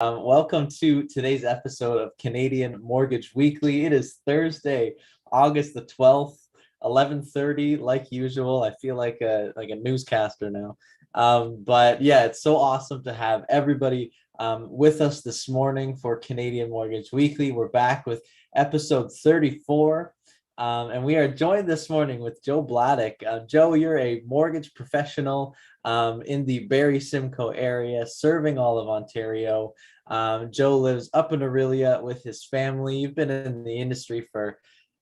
Welcome to today's episode of Canadian Mortgage Weekly. It is Thursday, August the 12th, 11:30, like usual. I feel like a newscaster now. But yeah, it's so awesome to have everybody with us this morning for Canadian Mortgage Weekly. We're back with episode 34. And we are joined this morning with Joe Bladek. Joe, you're a mortgage professional in the Barrie Simcoe area, serving all of Ontario. Joe lives up in Aurelia with his family. You've been in the industry for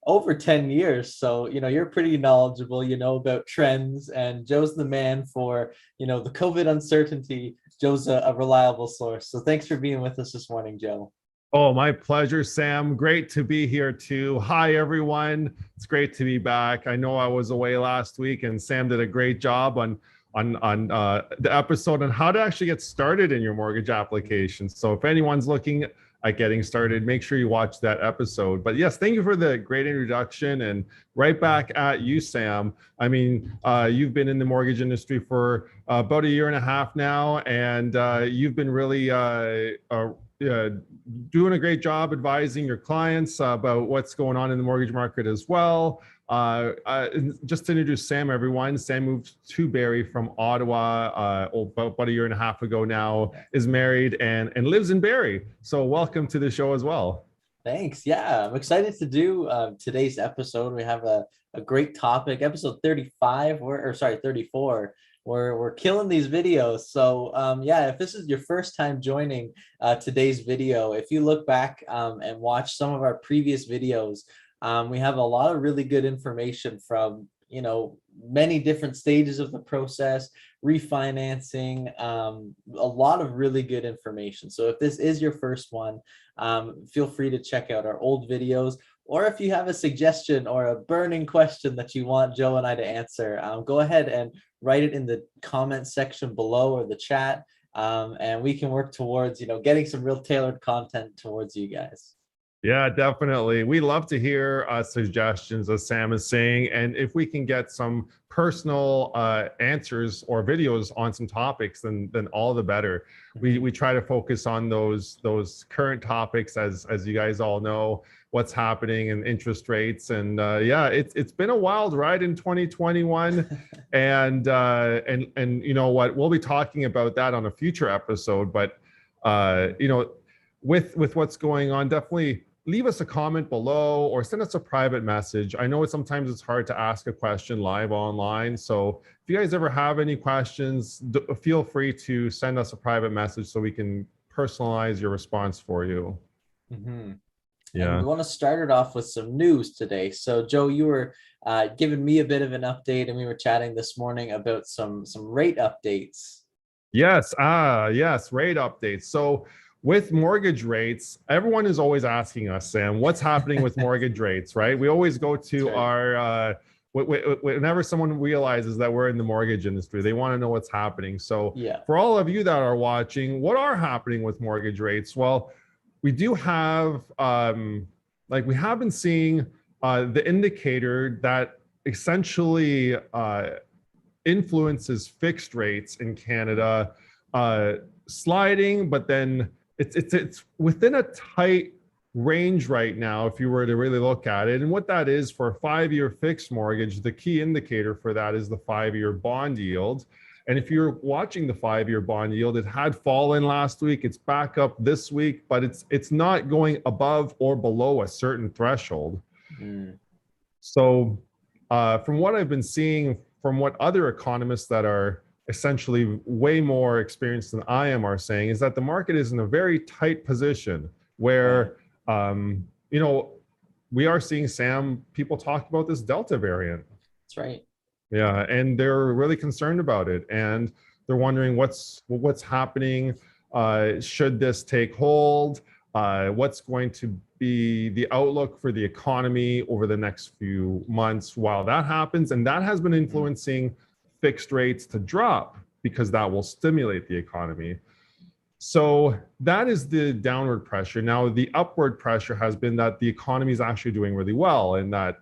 over 10 years, so you're pretty knowledgeable. You know about trends, and Joe's the man for the COVID uncertainty. Joe's a reliable source. So thanks for being with us this morning, Joe. Oh, my pleasure, Sam. Great to be here too. Hi, everyone. It's great to be back. I know I was away last week, and Sam did a great job on the episode on how to actually get started in your mortgage application. So if anyone's looking at getting started, make sure you watch that episode. But yes, thank you for the great introduction, and right back at you, Sam. I mean, you've been in the mortgage industry for about a year and a half now, and you've been really doing a great job advising your clients about what's going on in the mortgage market as well. Just to introduce Sam, everyone, Sam moved to Barrie from Ottawa about a year and a half ago now, is married and lives in Barrie. So welcome to the show as well. Thanks. Yeah, I'm excited to do today's episode. We have a great topic, episode 35, or sorry, 34. We're killing these videos. So yeah, if this is your first time joining today's video, if you look back and watch some of our previous videos, we have a lot of really good information from many different stages of the process, refinancing, a lot of really good information. So if this is your first one, feel free to check out our old videos. Or if you have a suggestion or a burning question that you want Joe and I to answer, go ahead and write it in the comment section below or the chat, and we can work towards getting some real tailored content towards you guys. Yeah, definitely. We love to hear suggestions, as Sam is saying, and if we can get some personal answers or videos on some topics, then all the better. We try to focus on those current topics, as you guys all know, what's happening in interest rates, and yeah, it's been a wild ride in 2021, and you know what, we'll be talking about that on a future episode. But with what's going on, definitely leave us a comment below or send us a private message. I know sometimes it's hard to ask a question live online. So if you guys ever have any questions, feel free to send us a private message so we can personalize your response for you. Mm-hmm. Yeah. And we want to start it off with some news today. So Joe, you were giving me a bit of an update, and we were chatting this morning about some rate updates. Yes. Yes. Rate updates. So with mortgage rates, everyone is always asking us, Sam, what's happening with mortgage rates, right? We always go to our, whenever someone realizes that we're in the mortgage industry, they want to know what's happening. So yeah, for all of you that are watching, what are happening with mortgage rates? Well, we do have, we have been seeing the indicator that essentially influences fixed rates in Canada sliding, but then it's within a tight range right now if you were to really look at it. And what that is for a 5-year fixed mortgage, the key indicator for that is the 5-year bond yield. And if you're watching the 5-year bond yield, it had fallen last week, it's back up this week, but it's not going above or below a certain threshold. So from what I've been seeing, from what other economists that are essentially way more experienced than I am are saying, is that the market is in a very tight position where, we are seeing, Sam, people talk about this Delta variant. That's right. Yeah, and they're really concerned about it, and they're wondering what's happening. Should this take hold? What's going to be the outlook for the economy over the next few months while that happens? And that has been influencing fixed rates to drop because that will stimulate the economy. So that is the downward pressure. Now, the upward pressure has been that the economy is actually doing really well, and that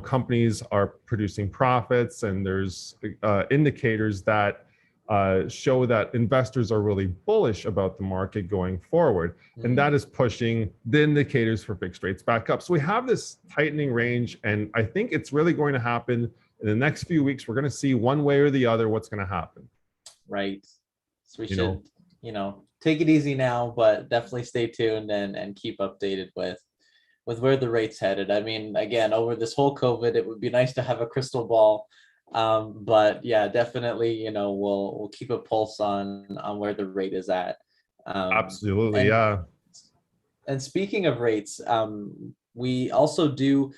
companies are producing profits, and there's indicators that show that investors are really bullish about the market going forward. And that is pushing the indicators for fixed rates back up. So we have this tightening range, and I think it's really going to happen in the next few weeks. We're going to see one way or the other what's going to happen. Right. So we should, take it easy now, but definitely stay tuned and keep updated with where the rate's headed. I mean, again, over this whole COVID, it would be nice to have a crystal ball. But yeah, definitely, we'll keep a pulse on where the rate is at. Absolutely, yeah. And speaking of rates, we also do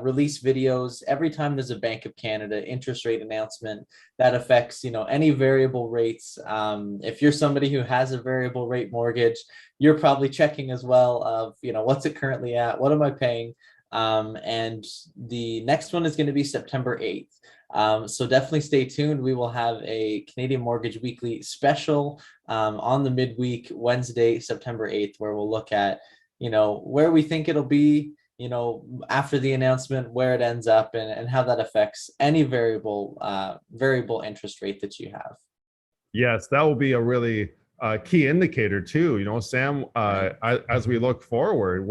release videos every time there's a Bank of Canada interest rate announcement that affects, any variable rates. If you're somebody who has a variable rate mortgage, you're probably checking as well of, what's it currently at? What am I paying? And the next one is going to be September 8th. So definitely stay tuned. We will have a Canadian Mortgage Weekly special on the midweek, Wednesday, September 8th, where we'll look at, where we think it'll be, after the announcement, where it ends up, and how that affects any variable interest rate that you have. Yes, that will be a really key indicator too. Sam, as we look forward,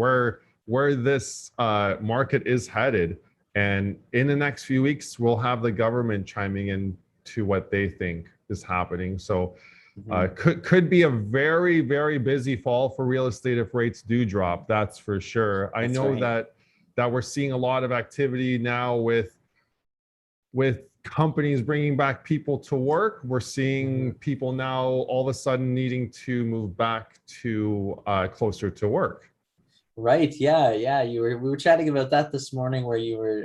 where this market is headed. And in the next few weeks, we'll have the government chiming in to what they think is happening. So could be a very, very busy fall for real estate if rates do drop. That's for sure. I know that we're seeing a lot of activity now with companies bringing back people to work. We're seeing people now all of a sudden needing to move back to closer to work. Right. Yeah. We were chatting about that this morning, where you were,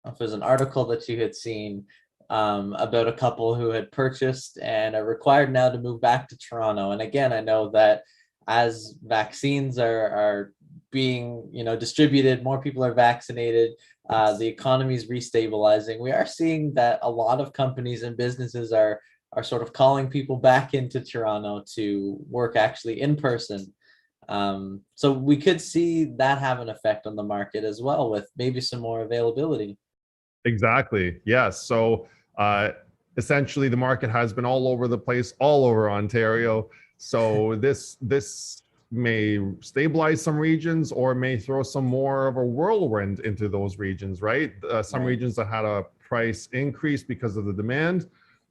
it was an article that you had seen about a couple who had purchased and are required now to move back to Toronto. And again, I know that as vaccines are being, distributed, more people are vaccinated, the economy is restabilizing. We are seeing that a lot of companies and businesses are sort of calling people back into Toronto to work actually in person. So we could see that have an effect on the market as well, with maybe some more availability. Exactly. Yes. So essentially, the market has been all over the place, all over Ontario. So this may stabilize some regions, or may throw some more of a whirlwind into those regions, right? Some regions that had a price increase because of the demand,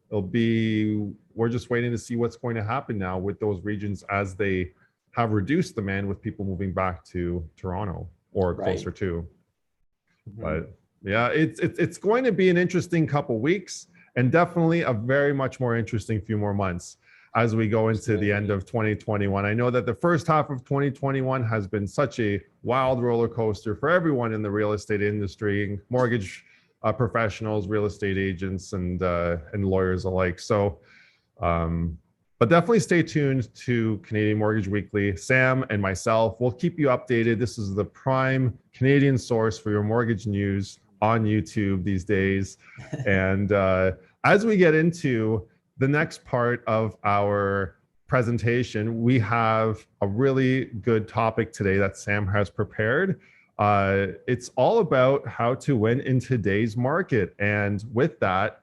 we're just waiting to see what's going to happen now with those regions as they have reduced demand, with people moving back to Toronto or closer to. But yeah, it's going to be an interesting couple weeks, and definitely a very much more interesting few more months as we go into the end of 2021. I know that the first half of 2021 has been such a wild roller coaster for everyone in the real estate industry, mortgage professionals, real estate agents, and lawyers alike. So but definitely stay tuned to Canadian Mortgage Weekly. Sam and myself will keep you updated. This is the prime Canadian source for your mortgage news on YouTube these days. And as we get into the next part of our presentation, we have a really good topic today that Sam has prepared. It's all about how to win in today's market. And with that,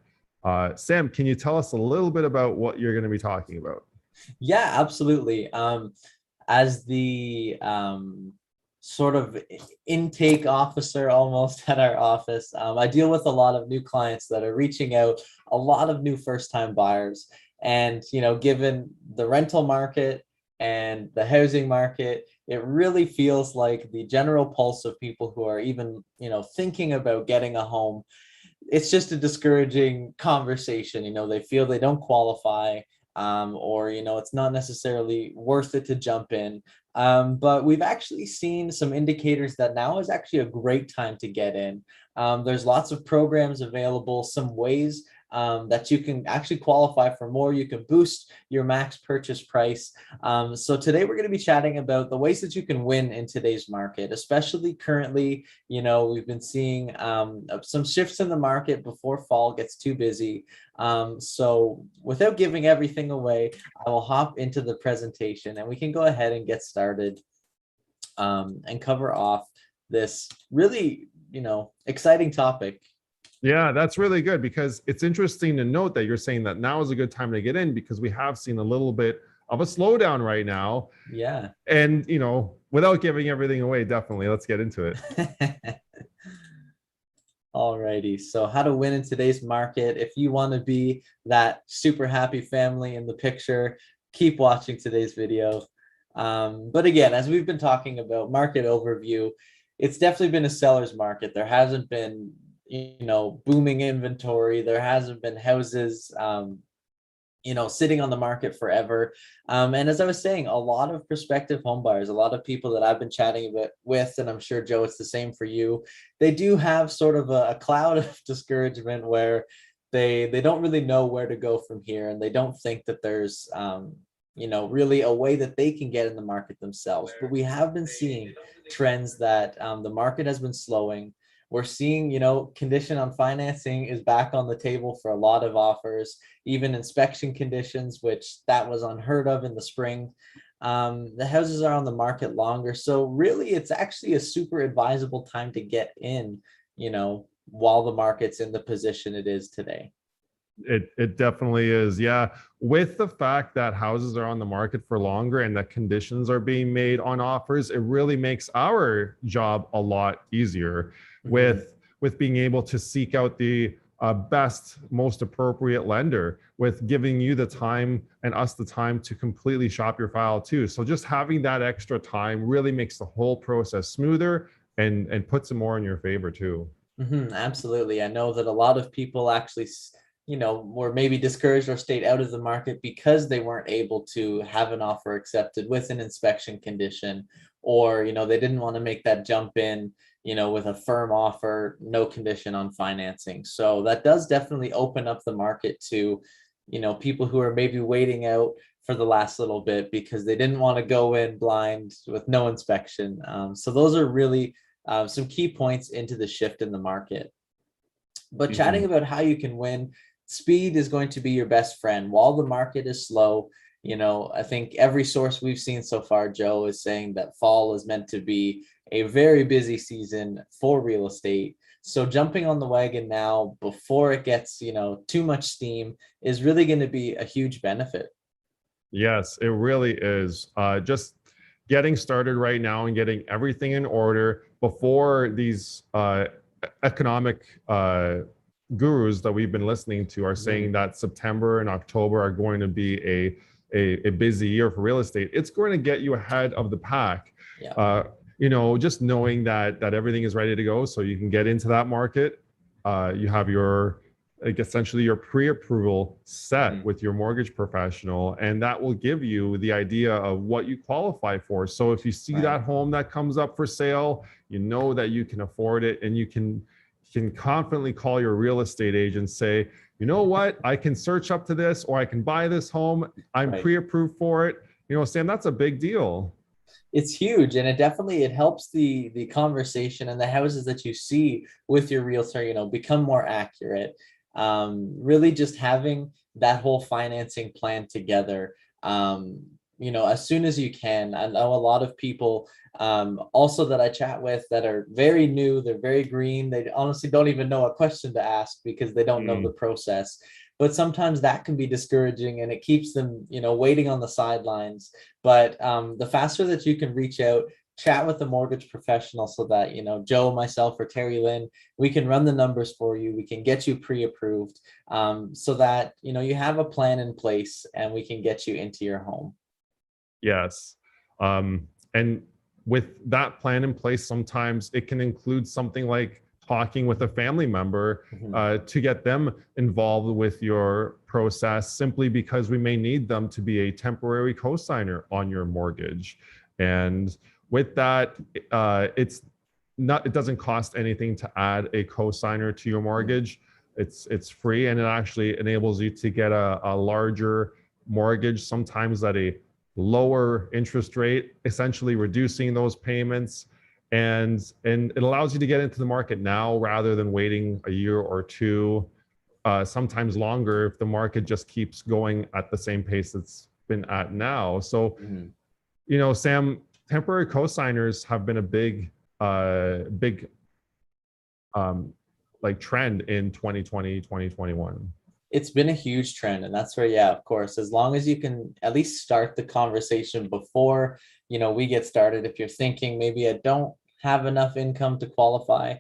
Sam, can you tell us a little bit about what you're going to be talking about? Yeah, absolutely. As the sort of intake officer almost at our office, I deal with a lot of new clients that are reaching out, a lot of new first-time buyers. And, given the rental market and the housing market, it really feels like the general pulse of people who are even, thinking about getting a home, it's just a discouraging conversation. They feel they don't qualify, or, it's not necessarily worth it to jump in. But we've actually seen some indicators that now is actually a great time to get in. There's lots of programs available, some ways that you can actually qualify for more. You can boost your max purchase price. So today we're going to be chatting about the ways that you can win in today's market, especially currently. We've been seeing some shifts in the market before fall gets too busy. So without giving everything away, I will hop into the presentation and we can go ahead and get started and cover off this really, exciting topic. Yeah, that's really good, because it's interesting to note that you're saying that now is a good time to get in, because we have seen a little bit of a slowdown right now. Yeah. And, without giving everything away, definitely let's get into it. Alrighty. So how to win in today's market. If you want to be that super happy family in the picture, keep watching today's video. But again, as we've been talking about market overview, it's definitely been a seller's market. There hasn't been, booming inventory. There hasn't been houses, sitting on the market forever. And as I was saying, a lot of prospective home buyers, a lot of people that I've been chatting with, and I'm sure, Joe, it's the same for you, they do have sort of a cloud of discouragement where they don't really know where to go from here, and they don't think that there's really a way that they can get in the market themselves. But we have been seeing trends that the market has been slowing. We're seeing, condition on financing is back on the table for a lot of offers, even inspection conditions, which that was unheard of in the spring. The houses are on the market longer. So really, it's actually a super advisable time to get in, while the market's in the position it is today. It definitely is. Yeah. With the fact that houses are on the market for longer and that conditions are being made on offers, it really makes our job a lot easier with being able to seek out the best, most appropriate lender, with giving you the time and us the time to completely shop your file too. So just having that extra time really makes the whole process smoother and puts it more in your favor too. Absolutely. I know that a lot of people actually, were maybe discouraged or stayed out of the market because they weren't able to have an offer accepted with an inspection condition, or, they didn't want to make that jump in, with a firm offer, no condition on financing. So that does definitely open up the market to, people who are maybe waiting out for the last little bit because they didn't want to go in blind with no inspection. So those are really some key points into the shift in the market. But chatting about how you can win, speed is going to be your best friend. While the market is slow, I think every source we've seen so far, Joe, is saying that fall is meant to be a very busy season for real estate. So jumping on the wagon now before it gets, too much steam is really going to be a huge benefit. Yes, it really is. Just getting started right now and getting everything in order before these economic gurus that we've been listening to are saying that September and October are going to be a busy year for real estate. It's going to get you ahead of the pack. Yeah. Just knowing that everything is ready to go, so you can get into that market. You have your essentially your pre-approval set with your mortgage professional, and that will give you the idea of what you qualify for. So if you see that home that comes up for sale, you know that you can afford it, and you can confidently call your real estate agent, say, you know what, I can search up to this, or I can buy this home. I'm pre-approved for it. Sam, that's a big deal. It's huge, and it helps the conversation and the houses that you see with your realtor, become more accurate. Really just having that whole financing plan together, as soon as you can. I know a lot of people also that I chat with that are very new, they're very green. They honestly don't even know a question to ask because they don't know the process. But sometimes that can be discouraging, and it keeps them, waiting on the sidelines. But the faster that you can reach out, chat with a mortgage professional, so that, Joe, myself, or Terry Lynn, we can run the numbers for you. We can get you pre-approved, so that, you have a plan in place and we can get you into your home. Yes. And with that plan in place, sometimes it can include something like talking with a family member to get them involved with your process, simply because we may need them to be a temporary co-signer on your mortgage. And with that, it doesn't cost anything to add a co-signer to your mortgage. It's free, and it actually enables you to get a larger mortgage, sometimes at a lower interest rate, essentially reducing those payments. And it allows you to get into the market now rather than waiting a year or two, sometimes longer, if the market just keeps going at the same pace it's been at now. So, Sam, temporary co-signers have been a big like trend in 2020, 2021? It's been a huge trend, and that's where, yeah, of course, as long as you can at least start the conversation before, we get started. If you're thinking maybe I don't have enough income to qualify,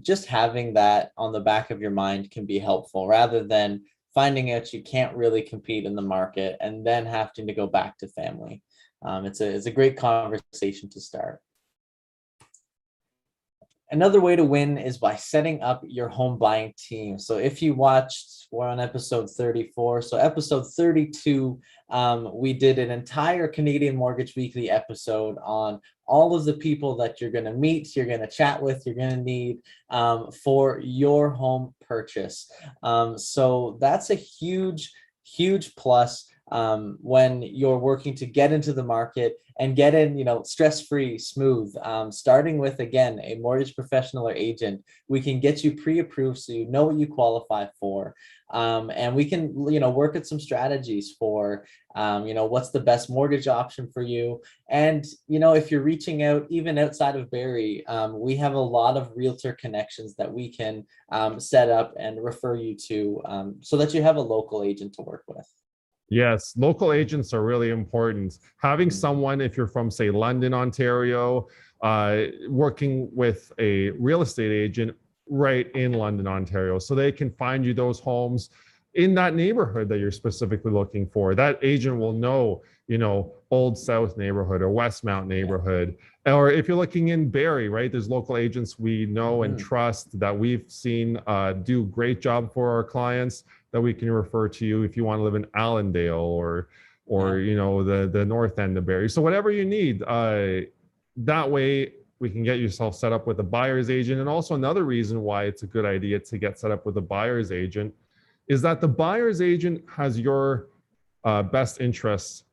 just having that on the back of your mind can be helpful, rather than finding out you can't really compete in the market and then having to go back to family. It's a great conversation to start. Another way to win is by setting up your home buying team. So if you watched, we're on episode 34. So episode 32, we did an entire Canadian Mortgage Weekly episode on all of the people that you're going to meet, you're going to chat with, you're going to need for your home purchase. So that's a huge, huge plus when you're working to get into the market and get in, stress-free, smooth. Starting with, again, a mortgage professional or agent, we can get you pre-approved so you know what you qualify for. And we can, work at some strategies for, what's the best mortgage option for you. And, if you're reaching out even outside of Barrie, we have a lot of realtor connections that we can set up and refer you to so that you have a local agent to work with. Yes, local agents are really important. Having someone, if you're from, say, London, Ontario, working with a real estate agent right in London, Ontario, so they can find you those homes in that neighborhood that you're specifically looking for. That agent will know, Old South neighborhood or Westmount neighborhood. Or if you're looking in Barrie, right, there's local agents we know and trust that we've seen do a great job for our clients that we can refer to you if you want to live in Allendale or the north end of Barrie. So whatever you need, that way we can get yourself set up with a buyer's agent. And also another reason why it's a good idea to get set up with a buyer's agent is that the buyer's agent has your best interests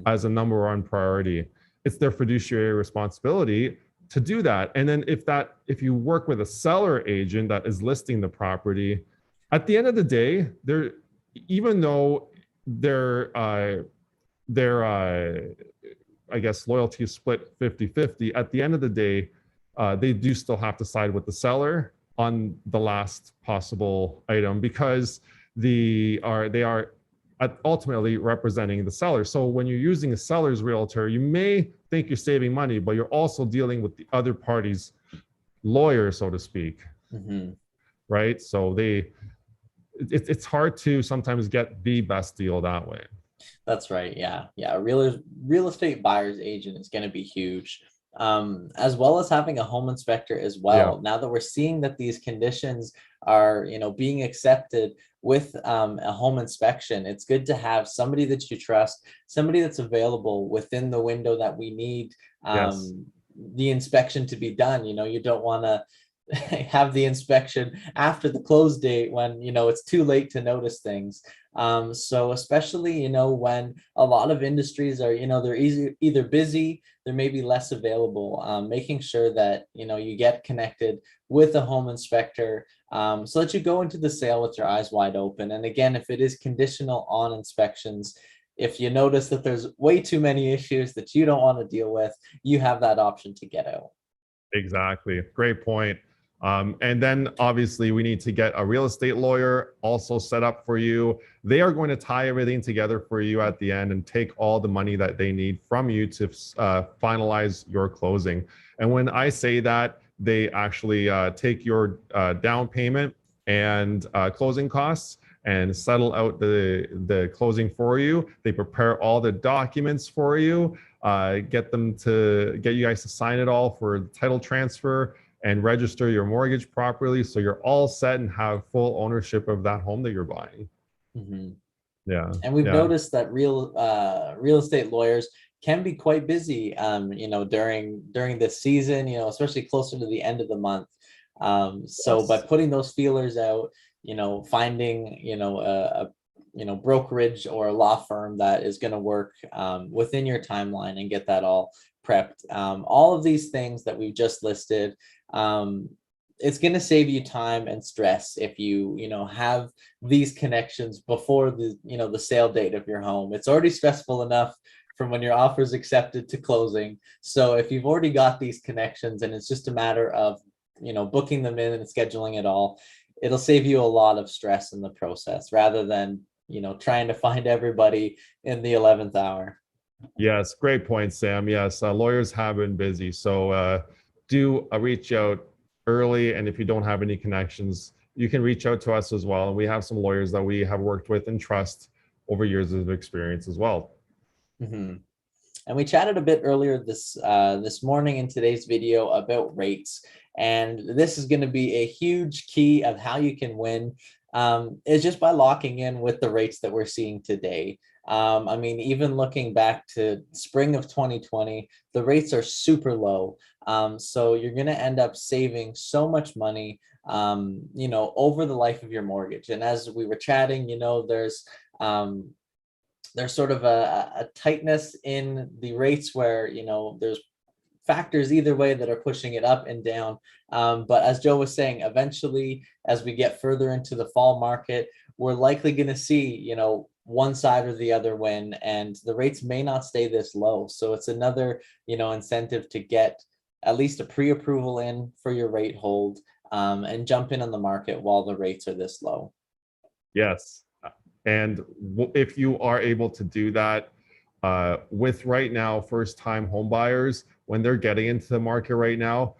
as a number one priority. It's their fiduciary responsibility to do that. And then if you work with a seller agent that is listing the property, at the end of the day, even though their I guess loyalty is split 50-50, at the end of the day, they do still have to side with the seller on the last possible item because they are ultimately representing the seller. So when you're using a seller's realtor, you may think you're saving money, but you're also dealing with the other party's lawyer, so to speak. Right? So it's hard to sometimes get the best deal that way. That's right. Yeah. A real estate buyer's agent is going to be huge, as well as having a home inspector as well. Now that we're seeing that these conditions are, being accepted with a home inspection, it's good to have somebody that you trust, somebody that's available within the window that we need the inspection to be done. You don't want to have the inspection after the close date when it's too late to notice things. So especially when a lot of industries are they're either busy, there may be less available, making sure that you get connected with a home inspector so that you go into the sale with your eyes wide open. And again, if it is conditional on inspections, if you notice that there's way too many issues that you don't want to deal with, you have that option to get out. Exactly. Great point. And then obviously we need to get a real estate lawyer also set up for you. They are going to tie everything together for you at the end and take all the money that they need from you to finalize your closing. And when I say that, they actually take your down payment and closing costs and settle out the closing for you. They prepare all the documents for you, get you guys to sign it all for title transfer and register your mortgage properly, so you're all set and have full ownership of that home that you're buying. Yeah. And we've noticed that real estate lawyers can be quite busy, during this season, especially closer to the end of the month. So by putting those feelers out, finding, a brokerage or a law firm that is going to work within your timeline and get that all prepped. All of these things that we've just listed, it's going to save you time and stress if you have these connections before the sale date of your home. It's already stressful enough from when your offer is accepted to closing. So if you've already got these connections and it's just a matter of booking them in and scheduling it all. It'll save you a lot of stress in the process rather than, trying to find everybody in the 11th hour. Yes, great point, Sam. Yes, lawyers have been busy. So do reach out early. And if you don't have any connections, you can reach out to us as well. And we have some lawyers that we have worked with and trust over years of experience as well. Mm-hmm. And we chatted a bit earlier this morning in today's video about rates. And this is going to be a huge key of how you can win, is just by locking in with the rates that we're seeing today. I mean, even looking back to spring of 2020, the rates are super low. So you're going to end up saving so much money, over the life of your mortgage. And as we were chatting, there's sort of a tightness in the rates where, there's factors either way that are pushing it up and down. But as Joe was saying, eventually, as we get further into the fall market, we're likely going to see, one side or the other win, and the rates may not stay this low. So it's another, incentive to get at least a pre-approval in for your rate hold, and jump in on the market while the rates are this low. Yes. And if you are able to do that, with right now first-time home buyers, when they're getting into the market right now,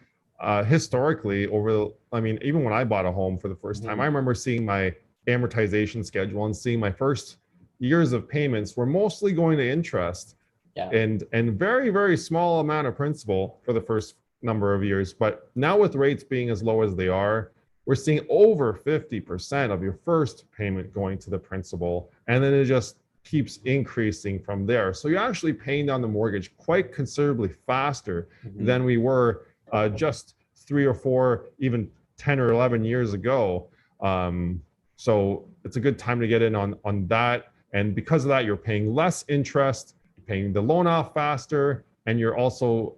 historically even when I bought a home for the first time, I remember seeing my amortization schedule and seeing my first years of payments were mostly going to interest, and very, very small amount of principal for the first number of years. But now with rates being as low as they are, we're seeing over 50% of your first payment going to the principal, and then it just keeps increasing from there. So you're actually paying down the mortgage quite considerably faster than we were just 3 or 4, even 10 or 11 years ago. So it's a good time to get in on that. And because of that, you're paying less interest, you're paying the loan off faster, and you're also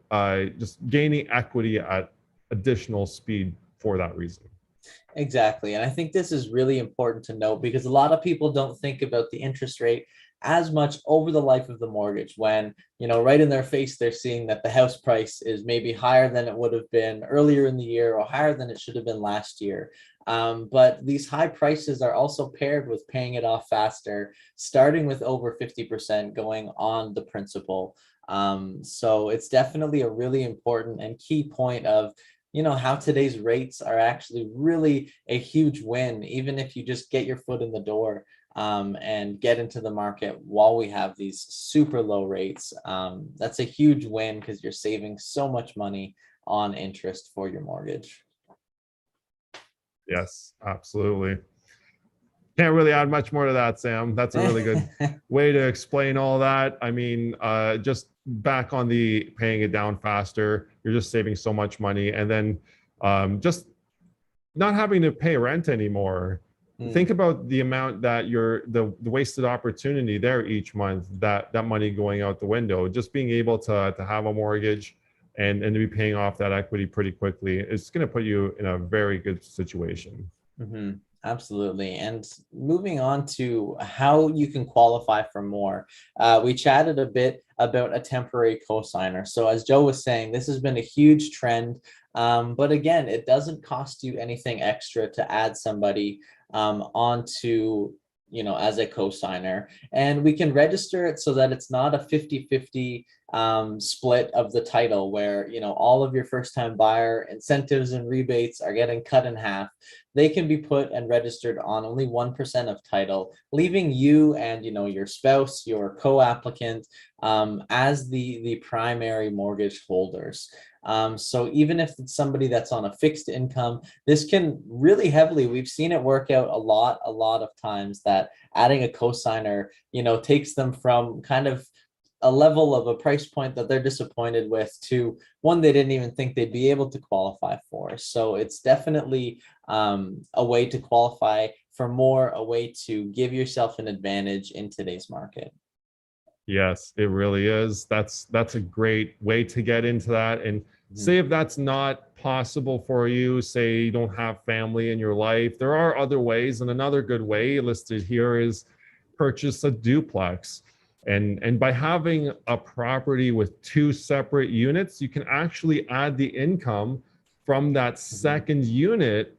just gaining equity at additional speed for that reason. Exactly. And I think this is really important to note, because a lot of people don't think about the interest rate as much over the life of the mortgage, when, right in their face, they're seeing that the house price is maybe higher than it would have been earlier in the year or higher than it should have been last year. But these high prices are also paired with paying it off faster, starting with over 50% going on the principal. So it's definitely a really important and key point of, how today's rates are actually really a huge win, even if you just get your foot in the door, and get into the market while we have these super low rates. That's a huge win because you're saving so much money on interest for your mortgage. Yes, absolutely. Can't really add much more to that, Sam. That's a really good way to explain all that. I mean, just back on the paying it down faster, you're just saving so much money. And then just not having to pay rent anymore. Think about the amount that the wasted opportunity there each month, that money going out the window. Just being able to have a mortgage and to be paying off that equity pretty quickly, it's going to put you in a very good situation. Absolutely. And moving on to how you can qualify for more, we chatted a bit about a temporary cosigner. So as Joe was saying, this has been a huge trend, but again, it doesn't cost you anything extra to add somebody onto, as a cosigner, and we can register it so that it's not a 50-50 split of the title where, all of your first-time buyer incentives and rebates are getting cut in half. They can be put and registered on only 1% of title, leaving you and, your spouse, your co-applicant, as the primary mortgage holders. So even if it's somebody that's on a fixed income, this can really heavily, we've seen it work out a lot of times, that adding a cosigner, takes them from kind of a level of a price point that they're disappointed with to one they didn't even think they'd be able to qualify for. So it's definitely a way to qualify for more, a way to give yourself an advantage in today's market. Yes, it really is. That's a great way to get into that. And say if that's not possible for you, say you don't have family in your life, there are other ways. And another good way listed here is purchase a duplex. And by having a property with 2 separate units, you can actually add the income from that second unit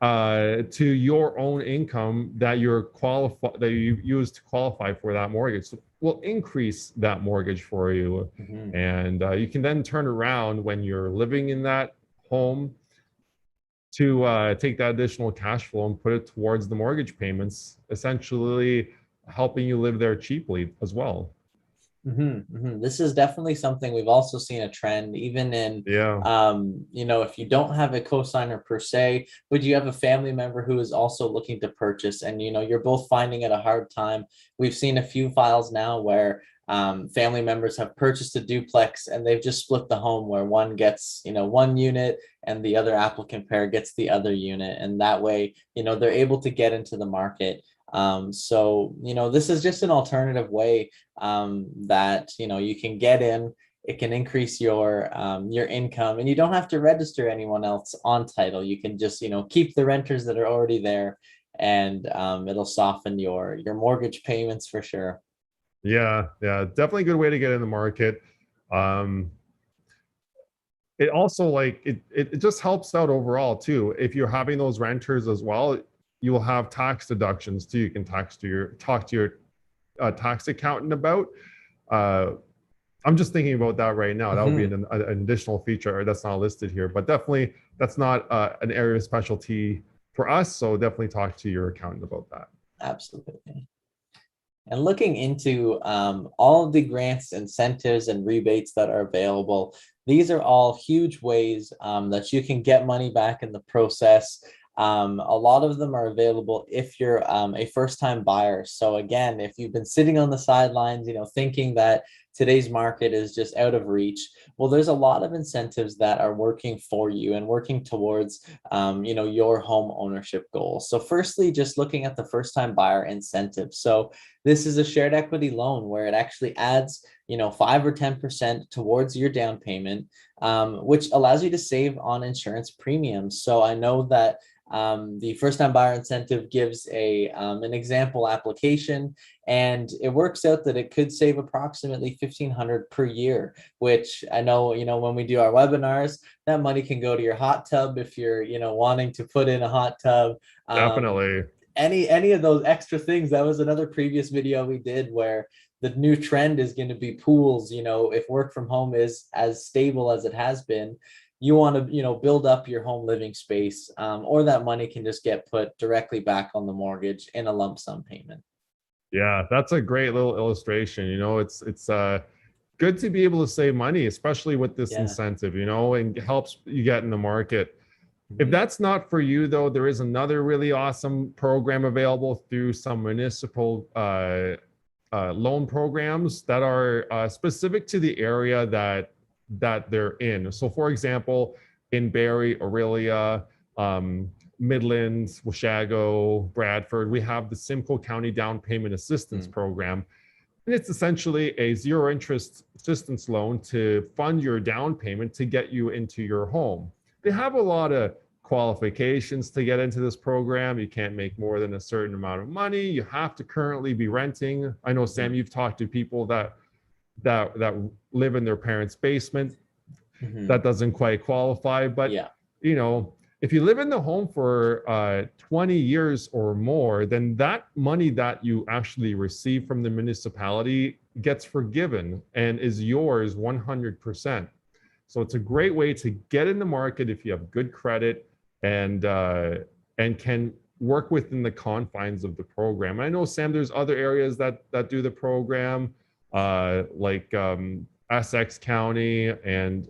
to your own income that you use to qualify for that mortgage. So will increase that mortgage for you. And you can then turn around when you're living in that home to take that additional cash flow and put it towards the mortgage payments, essentially helping you live there cheaply as well. This is definitely something we've also seen a trend, even in, if you don't have a cosigner per se, but you have a family member who is also looking to purchase, and you're both finding it a hard time. We've seen a few files now where family members have purchased a duplex and they've just split the home, where one gets one unit and the other applicant pair gets the other unit, and that way they're able to get into the market. So this is just an alternative way that you can get in. It can increase your income, and you don't have to register anyone else on title. You can just keep the renters that are already there, and it'll soften your mortgage payments for sure. Yeah, definitely a good way to get in the market. It also it just helps out overall too. If you're having those renters as well, you will have tax deductions too. You can talk to your tax accountant about. I'm just thinking about that right now. That would be an additional feature that's not listed here, but definitely that's not an area of specialty for us. So definitely talk to your accountant about that. Absolutely. And looking into all of the grants, incentives, and rebates that are available, these are all huge ways that you can get money back in the process. A lot of them are available if you're a first-time buyer. So again, if you've been sitting on the sidelines, thinking that today's market is just out of reach, well, there's a lot of incentives that are working for you and working towards, your home ownership goals. So firstly, just looking at the first-time buyer incentive. So this is a shared equity loan where it actually adds, 5 or 10% towards your down payment, which allows you to save on insurance premiums. So I know that the first-time buyer incentive gives an example application, and it works out that it could save approximately $1,500 per year, which I know, when we do our webinars, that money can go to your hot tub if you're, wanting to put in a hot tub. Definitely. Any of those extra things. That was another previous video we did where the new trend is going to be pools. If work from home is as stable as it has been, you want to build up your home living space, or that money can just get put directly back on the mortgage in a lump sum payment. Yeah, that's a great little illustration. It's good to be able to save money, especially with this incentive, and helps you get in the market. If that's not for you, though, there is another really awesome program available through some municipal loan programs that are specific to the area that they're in. So for example, in Barrie, Aurelia, Midlands, Washago, Bradford, we have the Simcoe County Down Payment Assistance Program. And it's essentially a zero interest assistance loan to fund your down payment to get you into your home. They have a lot of qualifications to get into this program. You can't make more than a certain amount of money. You have to currently be renting. I know, Sam, you've talked to people that live in their parents' basement. That doesn't quite qualify, but if you live in the home for 20 years or more, then that money that you actually receive from the municipality gets forgiven and is yours 100%. So it's a great way to get in the market if you have good credit and can work within the confines of the program. I know, Sam, there's other areas that do the program, like Essex County and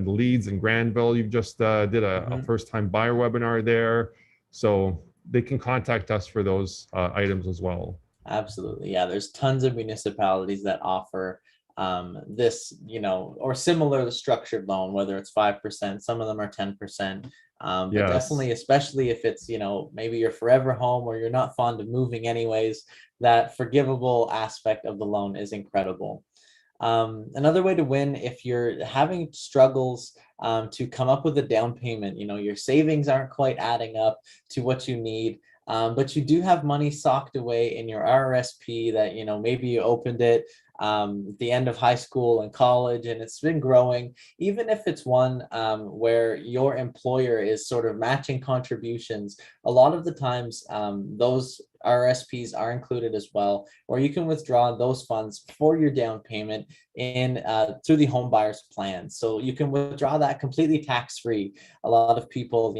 Leeds and Granville. You've just did a first-time buyer webinar there, so they can contact us for those items as well. Absolutely, yeah. There's tons of municipalities that offer this, or similar structured loan, whether it's 5%, some of them are 10%. But definitely, especially if it's, maybe your forever home or you're not fond of moving anyways, that forgivable aspect of the loan is incredible. Another way to win, if you're having struggles to come up with a down payment, your savings aren't quite adding up to what you need, but you do have money socked away in your RRSP that, maybe you opened it the end of high school and college, and it's been growing. Even if it's one where your employer is sort of matching contributions, a lot of the times those RSPs are included as well, or you can withdraw those funds for your down payment in through the home buyers plan. So you can withdraw that completely tax-free. A lot of people,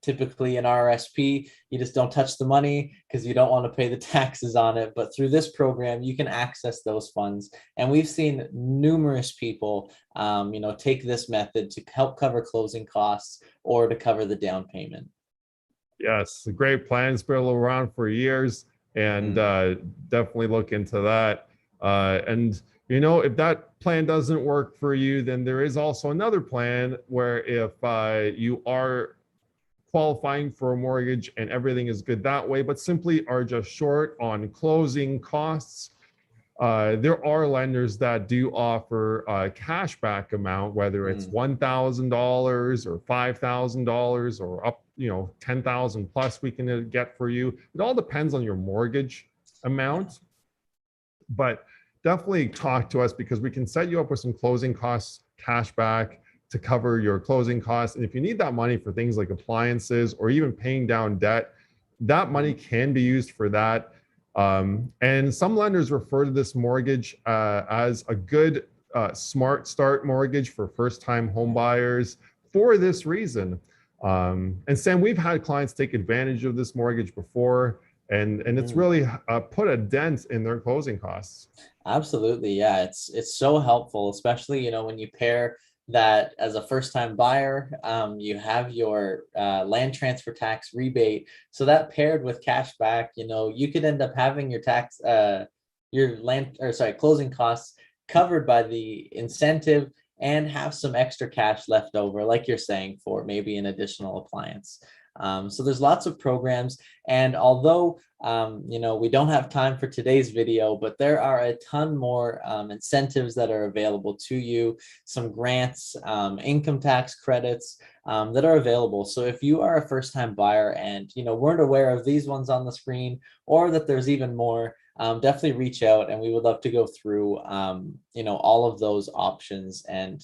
typically an RSP, you just don't touch the money because you don't want to pay the taxes on it. But through this program, you can access those funds. And we've seen numerous people, take this method to help cover closing costs or to cover the down payment. Yes, a great plan. It's been around for years, and definitely look into that. And if that plan doesn't work for you, then there is also another plan where if you are qualifying for a mortgage and everything is good that way, but simply are just short on closing costs, there are lenders that do offer a cashback amount, whether it's $1,000 or $5,000 or up, 10,000 plus we can get for you. It all depends on your mortgage amount, but definitely talk to us because we can set you up with some closing costs cashback to cover your closing costs. And if you need that money for things like appliances or even paying down debt, that money can be used for that. And some lenders refer to this mortgage as a good smart start mortgage for first-time home buyers for this reason. And Sam, we've had clients take advantage of this mortgage before, and it's really put a dent in their closing costs. Absolutely, yeah, it's so helpful, especially when you pair that as a first-time buyer, you have your land transfer tax rebate. So that paired with cash back, you could end up having your closing costs covered by the incentive and have some extra cash left over, like you're saying, for maybe an additional appliance. So there's lots of programs, and although we don't have time for today's video, but there are a ton more incentives that are available to you, some grants, income tax credits that are available. So if you are a first-time buyer and weren't aware of these ones on the screen, or that there's even more, definitely reach out, and we would love to go through all of those options and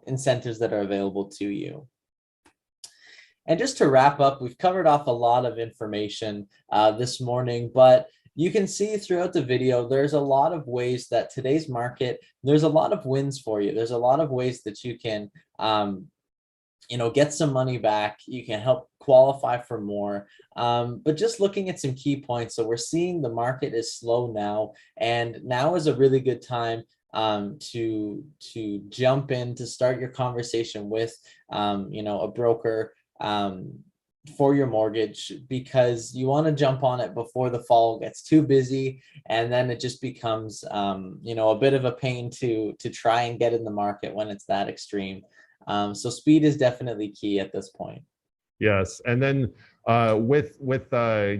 incentives that are available to you. And just to wrap up, we've covered off a lot of information this morning, but you can see throughout the video, there's a lot of ways that today's market, there's a lot of wins for you. There's a lot of ways that you can, get some money back. You can help qualify for more. But just looking at some key points. So we're seeing the market is slow now, and now is a really good time to jump in, to start your conversation with, a broker for your mortgage, because you want to jump on it before the fall gets too busy, and then it just becomes a bit of a pain to try and get in the market when it's that extreme. So speed is definitely key at this point. Yes, and then with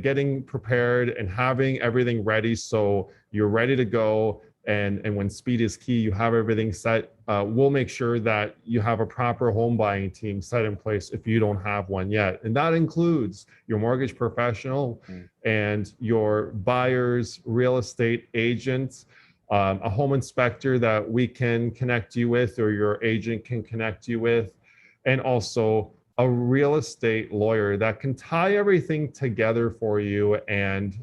getting prepared and having everything ready, so you're ready to go. And when speed is key, you have everything set. We'll make sure that you have a proper home buying team set in place if you don't have one yet. And that includes your mortgage professional and your buyer's real estate agent, a home inspector that we can connect you with or your agent can connect you with, and also a real estate lawyer that can tie everything together for you and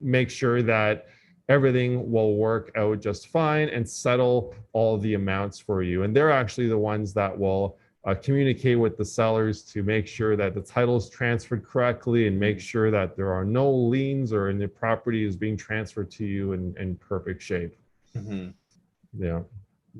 make sure that everything will work out just fine and settle all the amounts for you. And they're actually the ones that will communicate with the sellers to make sure that the title is transferred correctly and make sure that there are no liens or the property is being transferred to you in perfect shape. Yeah.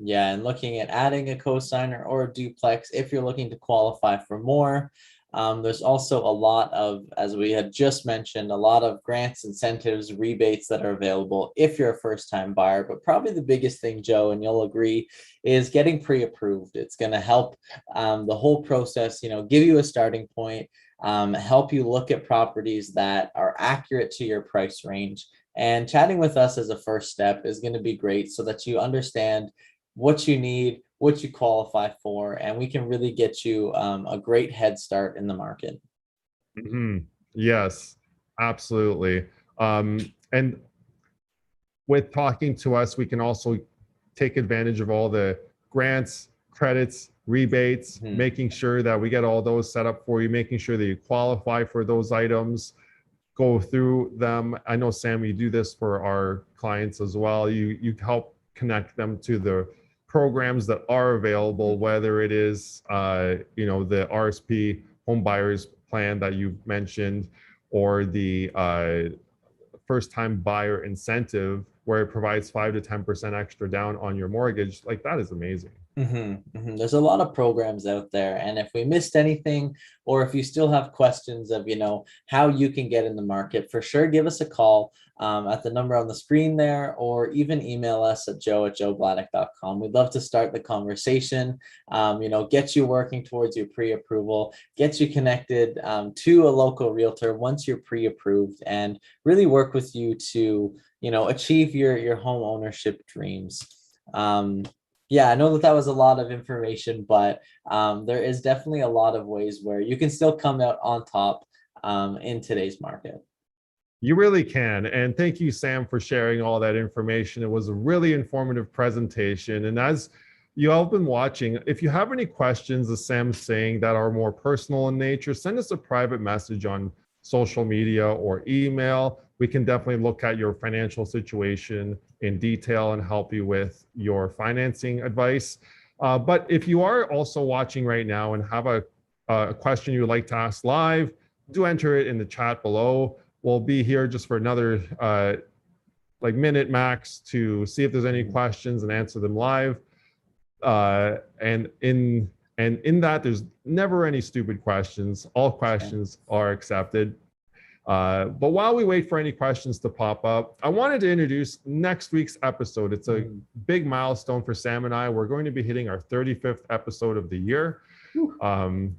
Yeah, and looking at adding a co-signer or a duplex if you're looking to qualify for more. There's also a lot of, as we had just mentioned, a lot of grants, incentives, rebates that are available if you're a first-time buyer. But probably the biggest thing, Joe, and you'll agree, is getting pre-approved. It's going to help the whole process, give you a starting point, help you look at properties that are accurate to your price range. And chatting with us as a first step is going to be great so that you understand what you need, what you qualify for, and we can really get you a great head start in the market. Yes, absolutely. And with talking to us, we can also take advantage of all the grants, credits, rebates, making sure that we get all those set up for you, making sure that you qualify for those items, go through them. I know, Sam, you do this for our clients as well. You help connect them to the programs that are available, whether it is the RSP home buyers plan that you mentioned, or the first time buyer incentive where it provides 5 to 10% extra down on your mortgage. Like, that is amazing. There's a lot of programs out there, and if we missed anything, or if you still have questions of how you can get in the market, for sure give us a call at the number on the screen there, or even email us at joe@joebladek.com. We'd love to start the conversation, get you working towards your pre-approval, get you connected to a local realtor once you're pre-approved, and really work with you to achieve your home ownership dreams. Yeah, I know that was a lot of information, but there is definitely a lot of ways where you can still come out on top in today's market. You really can. And thank you, Sam, for sharing all that information. It was a really informative presentation. And as you all have been watching, if you have any questions, as Sam's saying, that are more personal in nature, send us a private message on social media or email. We can definitely look at your financial situation in detail and help you with your financing advice. But if you are also watching right now and have a question you would like to ask live, do enter it in the chat below. We'll be here just for another minute max to see if there's any questions and answer them live. And in that, there's never any stupid questions. All questions are accepted. But while we wait for any questions to pop up, I wanted to introduce next week's episode. It's a big milestone for Sam and I. We're going to be hitting our 35th episode of the year. And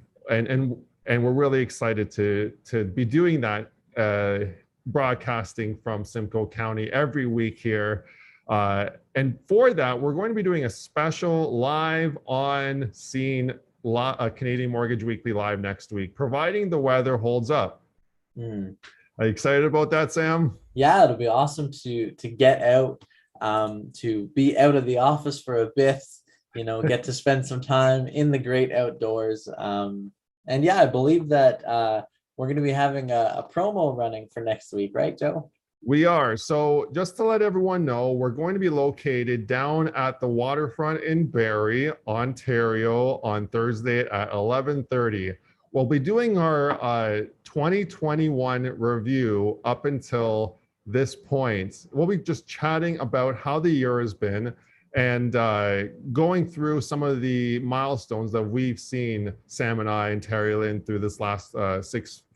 we're really excited to be doing that, broadcasting from Simcoe County every week here. And for that, we're going to be doing a special live on scene Canadian Mortgage Weekly Live next week, providing the weather holds up. Are you excited about that, Sam? Yeah, it'll be awesome to get out, to be out of the office for a bit, get to spend some time in the great outdoors. And yeah, I believe that we're going to be having a promo running for next week, right, Joe? We are. So just to let everyone know, we're going to be located down at the waterfront in Barrie, Ontario on Thursday at 11:30. We'll be doing our 2021 review up until this point. We'll be just chatting about how the year has been and going through some of the milestones that we've seen, Sam and I and Terry Lynn, through this last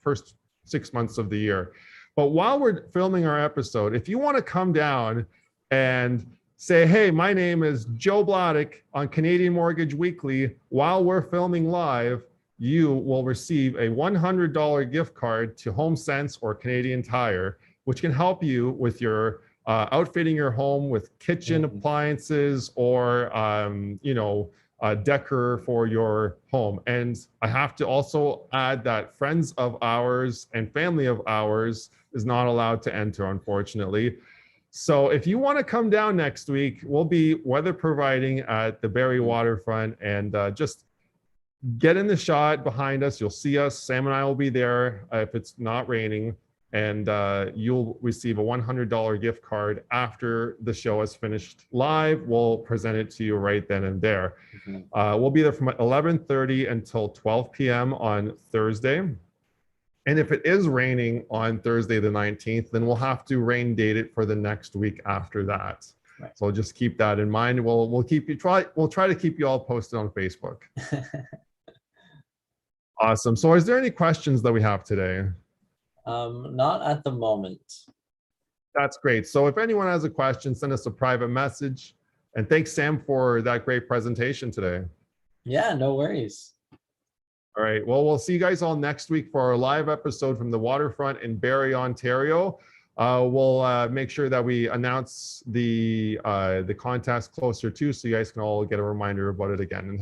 first 6 months of the year. But while we're filming our episode, if you want to come down and say, hey, my name is Joe Bladek on Canadian Mortgage Weekly, while we're filming live, you will receive a $100 gift card to HomeSense or Canadian Tire, which can help you with your outfitting your home with kitchen appliances or decor for your home. And I have to also add that friends of ours and family of ours is not allowed to enter, unfortunately. So if you want to come down next week, we'll be weather providing at the Barrie waterfront, and just get in the shot behind us. You'll see us. Sam and I will be there if it's not raining, and you'll receive a $100 gift card after the show is finished live. We'll present it to you right then and there. We'll be there from 11:30 until 12 p.m. on Thursday. And if it is raining on Thursday the 19th, then we'll have to rain date it for the next week after that. Right. So just keep that in mind. We'll try to keep you all posted on Facebook. Awesome. So is there any questions that we have today? Not at the moment. That's great. So if anyone has a question, send us a private message. And thanks, Sam, for that great presentation today. Yeah, no worries. All right. Well, we'll see you guys all next week for our live episode from the waterfront in Barrie, Ontario. We'll make sure that we announce the contest closer to, so you guys can all get a reminder about it again.